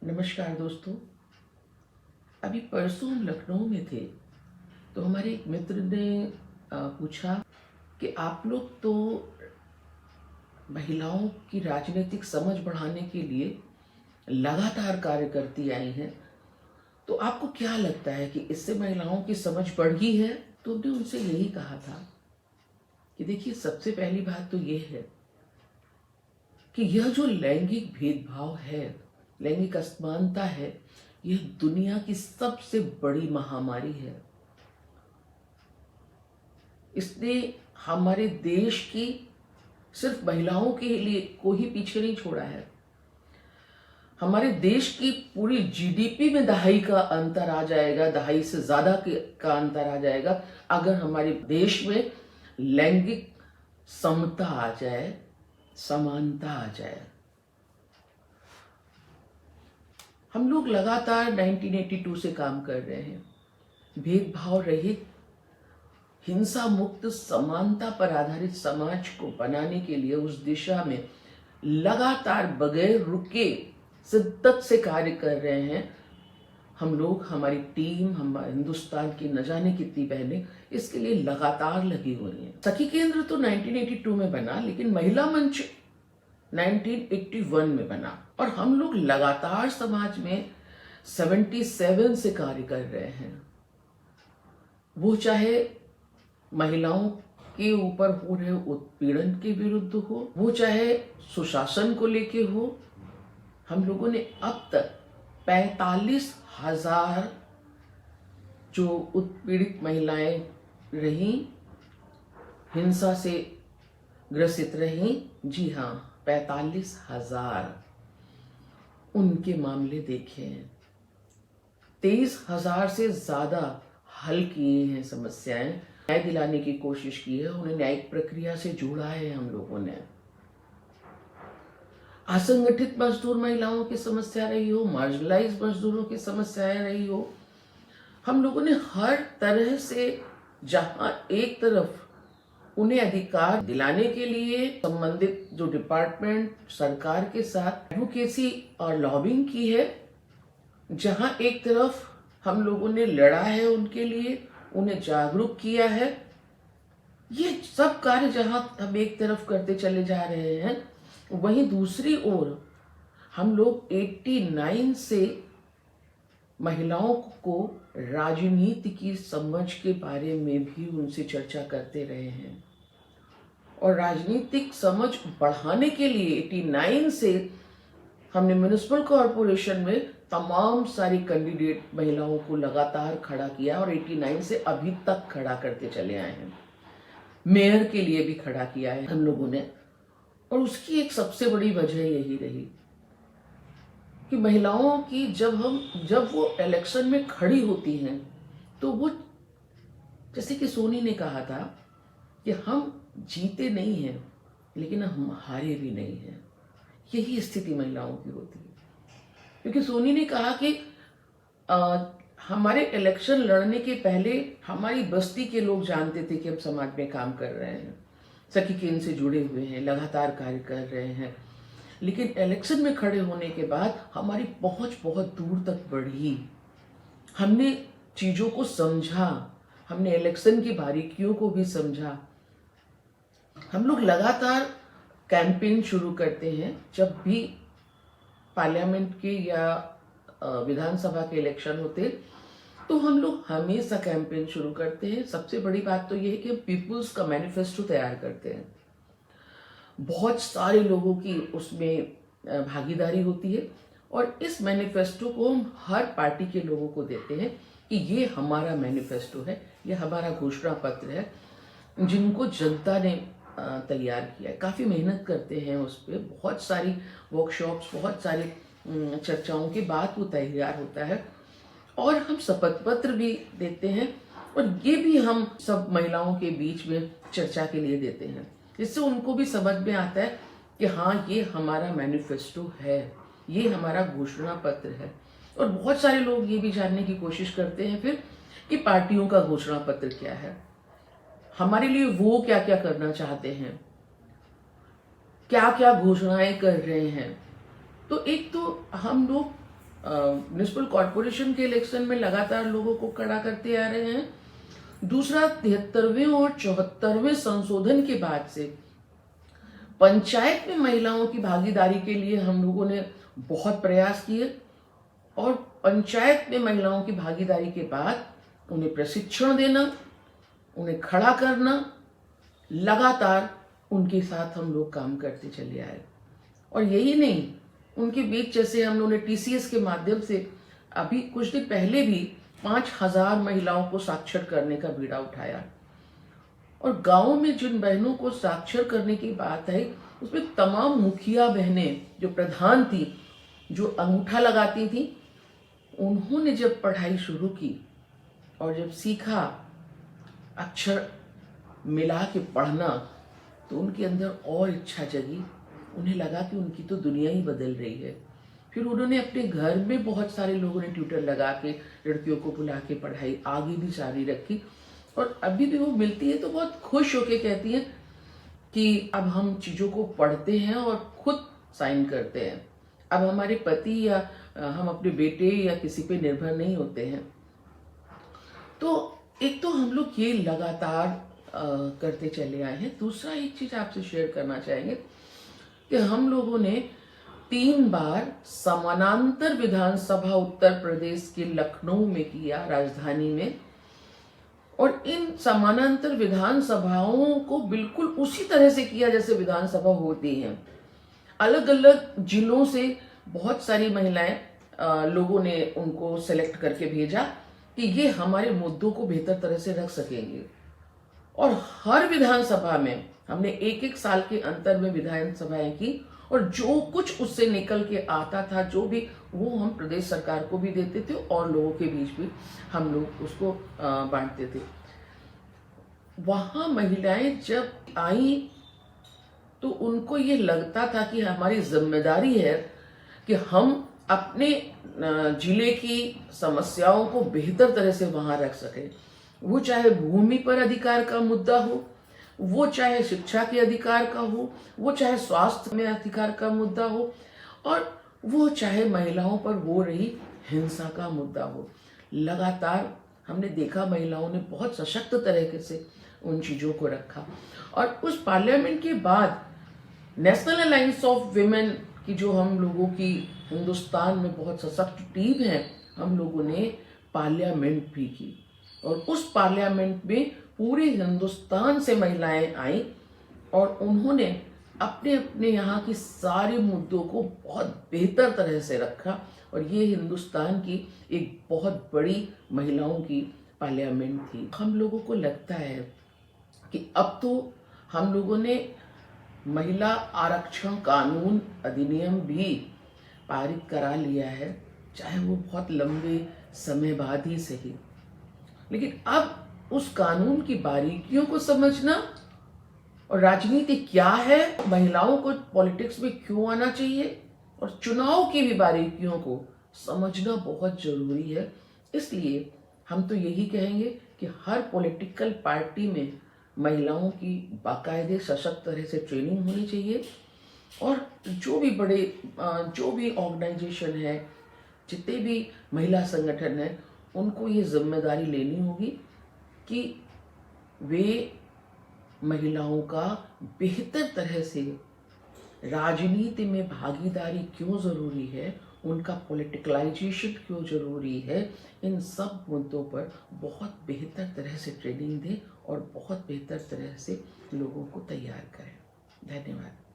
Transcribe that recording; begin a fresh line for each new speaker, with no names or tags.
नमस्कार दोस्तों। अभी परसों हम लखनऊ में थे तो हमारे एक मित्र ने पूछा कि आप लोग तो महिलाओं की राजनीतिक समझ बढ़ाने के लिए लगातार कार्य करती आई हैं, तो आपको क्या लगता है कि इससे महिलाओं की समझ बढ़ी है? तो हमने उनसे यही कहा था कि देखिए, सबसे पहली बात तो ये है कि यह जो लैंगिक भेदभाव है, लैंगिक असमानता है, यह दुनिया की सबसे बड़ी महामारी है। इसने हमारे देश की सिर्फ महिलाओं के लिए को ही पीछे नहीं छोड़ा है। हमारे देश की पूरी जीडीपी में दहाई का अंतर आ जाएगा, दहाई से ज्यादा का अंतर आ जाएगा अगर हमारे देश में लैंगिक समता आ जाए, समानता आ जाए। हम लोग लगातार 1982 से काम कर रहे हैं। भेदभाव रहित, हिंसा मुक्त, समानता पर आधारित समाज को बनाने के लिए उस दिशा में लगातार बगैर रुके शिद्दत से कार्य कर रहे हैं हम लोग। हमारी टीम, हमारे हिंदुस्तान की न जाने कितनी बहनें इसके लिए लगातार लगी हुई हैं। सखी केंद्र तो 1982 में बना, लेकिन महिला मंच 1981 में बना और हम लोग लगातार समाज में 77 से कार्य कर रहे हैं। वो चाहे महिलाओं के ऊपर हो रहे उत्पीड़न के विरुद्ध हो, वो चाहे सुशासन को लेके हो। हम लोगों ने अब तक 45,000 जो उत्पीड़ित महिलाएं रहीं, हिंसा से ग्रसित रहीं, जी हाँ, 45,000 उनके मामले देखे हैं। 23,000 से ज्यादा हल किए हैं समस्याएं, न्याय दिलाने की कोशिश की है, उन्हें न्यायिक प्रक्रिया से जोड़ा है हम लोगों ने। असंगठित मजदूर महिलाओं की समस्या रही हो, मार्जिनलाइज मजदूरों की समस्याएं रही हो, हम लोगों ने हर तरह से, जहां एक तरफ उन्हें अधिकार दिलाने के लिए संबंधित जो डिपार्टमेंट सरकार के साथ एडवोकेसी और लॉबिंग की है, जहां एक तरफ हम लोगों ने लड़ा है उनके लिए, उन्हें जागरूक किया है, ये सब कार्य जहां हम एक तरफ करते चले जा रहे हैं, वहीं दूसरी ओर हम लोग 89 से महिलाओं को राजनीति की समझ के बारे में भी उनसे चर्चा करते रहे हैं। और राजनीतिक समझ बढ़ाने के लिए 89 से हमने म्युनिसिपल कॉरपोरेशन में तमाम सारी कैंडिडेट महिलाओं को लगातार खड़ा किया और 89 से अभी तक खड़ा करते चले आए हैं। मेयर के लिए भी खड़ा किया है हम लोगों ने। और उसकी एक सबसे बड़ी वजह यही रही कि महिलाओं की जब वो इलेक्शन में खड़ी होती हैं, तो वो, जैसे कि सोनी ने कहा था कि हम जीते नहीं हैं लेकिन हम हारे भी नहीं हैं। यही स्थिति महिलाओं की होती है। क्योंकि सोनी ने कहा कि हमारे इलेक्शन लड़ने के पहले हमारी बस्ती के लोग जानते थे कि हम समाज में काम कर रहे हैं, सखी केंद्र से जुड़े हुए हैं, लगातार कार्य कर रहे हैं, लेकिन इलेक्शन में खड़े होने के बाद हमारी पहुंच बहुत दूर तक बढ़ी। हमने चीजों को समझा, हमने इलेक्शन की बारीकियों को भी समझा। हम लोग लगातार कैंपेन शुरू करते हैं जब भी पार्लियामेंट के या विधानसभा के इलेक्शन होते, तो हम लोग हमेशा कैंपेन शुरू करते हैं। सबसे बड़ी बात तो यह है कि हम पीपुल्स का मैनिफेस्टो तैयार करते हैं। बहुत सारे लोगों की उसमें भागीदारी होती है और इस मैनिफेस्टो को हम हर पार्टी के लोगों को देते हैं कि ये हमारा मैनिफेस्टो है, ये हमारा घोषणा पत्र है, जिनको जनता ने तैयार किया है। काफ़ी मेहनत करते हैं उस पर, बहुत सारी वर्कशॉप्स, बहुत सारी चर्चाओं के बाद वो तैयार होता है। और हम शपथ पत्र भी देते हैं और ये भी हम सब महिलाओं के बीच में चर्चा के लिए देते हैं, जिससे उनको भी समझ में आता है कि हाँ, ये हमारा मैनिफेस्टो है, ये हमारा घोषणा पत्र है। और बहुत सारे लोग ये भी जानने की कोशिश करते हैं फिर कि पार्टियों का घोषणा पत्र क्या है, हमारे लिए वो क्या क्या करना चाहते हैं, क्या क्या घोषणाएं कर रहे हैं। तो एक तो हम लोग म्यूनिसिपल कॉरपोरेशन के इलेक्शन में लगातार लोगों को खड़ा करते आ रहे हैं। दूसरा, 73वें और 74वें संशोधन के बाद से पंचायत में महिलाओं की भागीदारी के लिए हम लोगों ने बहुत प्रयास किए और पंचायत में महिलाओं की भागीदारी के बाद उन्हें प्रशिक्षण देना, उन्हें खड़ा करना, लगातार उनके साथ हम लोग काम करते चले आए। और यही नहीं, उनके बीच जैसे हम लोगों ने टीसीएस के माध्यम से अभी कुछ दिन पहले भी 5000 महिलाओं को साक्षर करने का बीड़ा उठाया। और गांव में जिन बहनों को साक्षर करने की बात आई, उसमें तमाम मुखिया बहनें, जो प्रधान थी, जो अंगूठा लगाती थी, उन्होंने जब पढ़ाई शुरू की और जब सीखा अक्षर मिला के पढ़ना, तो उनके अंदर और इच्छा जगी। उन्हें लगा कि उनकी तो दुनिया ही बदल रही है। फिर उन्होंने अपने घर में बहुत सारे लोगों ने ट्यूटर लगा के लड़कियों को बुला के पढ़ाई आगे भी जारी रखी। और अभी भी वो मिलती है तो बहुत खुश होके कहती है कि अब हम चीज़ों को पढ़ते हैं और खुद साइन करते हैं। अब हमारे पति या हम अपने बेटे या किसी पे निर्भर नहीं होते हैं। तो एक तो हम लोग ये लगातार करते चले आए हैं। दूसरा एक चीज़ आपसे शेयर करना चाहेंगे कि हम लोगों ने 3 बार समानांतर विधानसभा उत्तर प्रदेश के लखनऊ में किया, राजधानी में। और इन समानांतर विधानसभाओं को बिल्कुल उसी तरह से किया जैसे विधानसभा होती हैं। अलग अलग जिलों से बहुत सारी महिलाएं लोगों ने उनको सेलेक्ट करके भेजा कि ये हमारे मुद्दों को बेहतर तरह से रख सकेंगे। और हर विधानसभा में हमने 1-1 साल के अंतर में विधानसभाएं की और जो कुछ उससे निकल के आता था, जो भी, वो हम प्रदेश सरकार को भी देते थे और लोगों के बीच भी हम लोग उसको बांटते थे। वहाँ महिलाएं जब आई तो उनको ये लगता था कि हमारी जिम्मेदारी है कि हम अपने जिले की समस्याओं को बेहतर तरह से वहाँ रख सकें। वो चाहे भूमि पर अधिकार का मुद्दा हो, वो चाहे शिक्षा के अधिकार का हो, वो चाहे स्वास्थ्य में अधिकार का मुद्दा हो, और वो चाहे महिलाओं पर हो रही हिंसा का मुद्दा हो। लगातार हमने देखा महिलाओं ने बहुत सशक्त तरीके से उन चीज़ों को रखा। और उस पार्लियामेंट के बाद नेशनल अलायंस ऑफ विमेन की जो हम लोगों की हिंदुस्तान में बहुत सशक्त टीम है, हम लोगों ने पार्लियामेंट भी की और उस पार्लियामेंट में पूरे हिंदुस्तान से महिलाएं आई और उन्होंने अपने अपने यहाँ की सारे मुद्दों को बहुत बेहतर तरह से रखा। और ये हिंदुस्तान की एक बहुत बड़ी महिलाओं की पार्लियामेंट थी। हम लोगों को लगता है कि अब तो हम लोगों ने महिला आरक्षण कानून अधिनियम भी पारित करा लिया है, चाहे वो बहुत लंबे समय बाद ही सही। लेकिन अब उस कानून की बारीकियों को समझना और राजनीति क्या है, महिलाओं को पॉलिटिक्स में क्यों आना चाहिए, और चुनाव की भी बारीकियों को समझना बहुत जरूरी है। इसलिए हम तो यही कहेंगे कि हर पॉलिटिकल पार्टी में महिलाओं की बाकायदे सशक्त तरह से ट्रेनिंग होनी चाहिए। और जो भी ऑर्गेनाइजेशन है, जितने भी महिला संगठन हैं, उनको ये जिम्मेदारी लेनी होगी कि वे महिलाओं का बेहतर तरह से राजनीति में भागीदारी क्यों ज़रूरी है, उनका पॉलिटिकलाइजेशन क्यों ज़रूरी है, इन सब मुद्दों पर बहुत बेहतर तरह से ट्रेनिंग दें और बहुत बेहतर तरह से लोगों को तैयार करें। धन्यवाद।